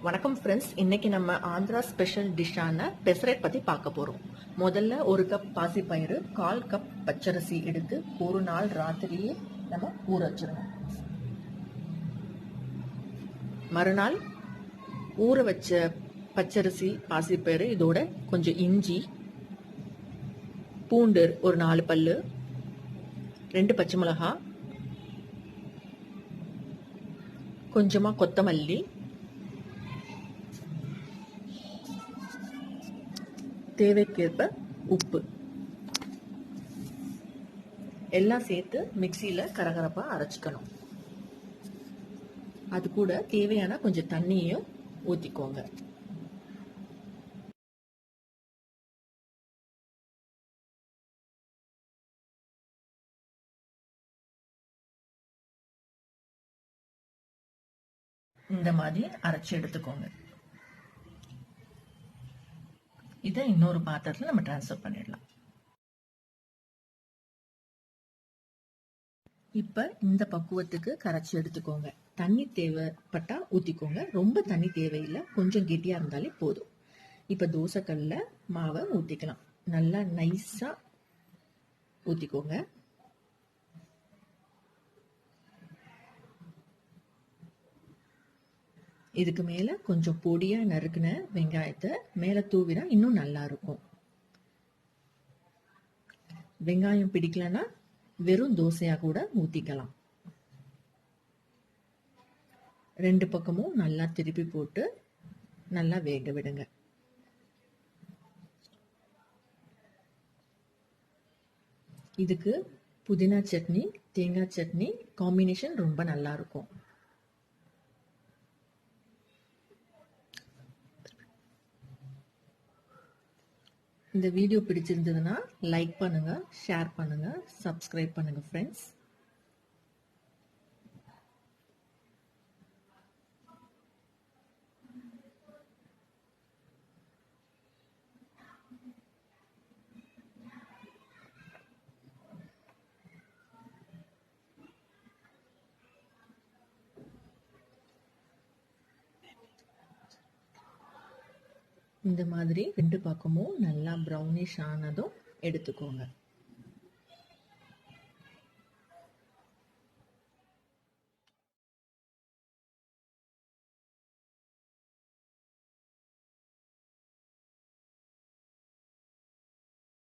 வணக்கம் ஃப்ரெண்ட்ஸ், இன்னைக்கு நம்ம ஆந்திரா ஸ்பெஷல் டிஷ்ஷான பெசரைட் பற்றி பார்க்க போகிறோம். முதல்ல 1 கப் பாசிப்பயிறு, 1/4 கப் பச்சரிசி எடுத்து ஒரு நாள் ராத்திரியே நம்ம ஊற வச்சிடணும். மறுநாள் ஊற வச்ச பச்சரிசி பாசிப்பயிறு இதோட கொஞ்சம் இஞ்சி, பூண்டு ஒரு 4 பல்லு, 2 பச்சை மிளகாய், கொஞ்சமாக கொத்தமல்லி, தேவைக்கேற்ப உப்பு எல்லாம் சேர்த்து மிக்சியில் கரகரப்பாக அரைச்சிக்கணும். அது கூட தேவையான கொஞ்சம் தண்ணியையும் ஊற்றிக்கோங்க. இந்த மாதிரி அரைச்சி எடுத்துக்கோங்க. இதை இன்னொரு பாத்திரத்தில் நம்ம டிரான்ஸ்ஃபர் பண்ணிடலாம். இப்போ இந்த பக்குவத்துக்கு கரைச்சி எடுத்துக்கோங்க. தண்ணி தேவைப்பட்டா ஊற்றிக்கோங்க. ரொம்ப தண்ணி தேவையில்லை, கொஞ்சம் கெட்டியாக இருந்தாலே போதும். இப்போ தோசைக்கல்ல மாவை ஊற்றிக்கலாம். நல்லா நைஸாக ஊற்றிக்கோங்க. இதுக்கு மேலே கொஞ்சம் பொடியாக நறுக்கின வெங்காயத்தை மேலே தூவினா இன்னும் நல்லா இருக்கும். வெங்காயம் பிடிக்கலன்னா வெறும் தோசையாக கூட ஊற்றிக்கலாம். 2 பக்கமும் நல்லா திருப்பி போட்டு நல்லா வேக விடுங்க. இதுக்கு புதினா சட்னி, தேங்காய் சட்னி காம்பினேஷன் ரொம்ப நல்லா இருக்கும். இந்த வீடியோ பிடிச்சிருந்ததுன்னா லைக் பண்ணுங்க, ஷேர் பண்ணுங்க, சப்ஸ்கிரைப் பண்ணுங்க ஃப்ரெண்ட்ஸ். இந்த மாதிரி 2 பக்கமும் நல்லா ப்ரௌனிஷ் ஆனதும் எடுத்துக்கோங்க.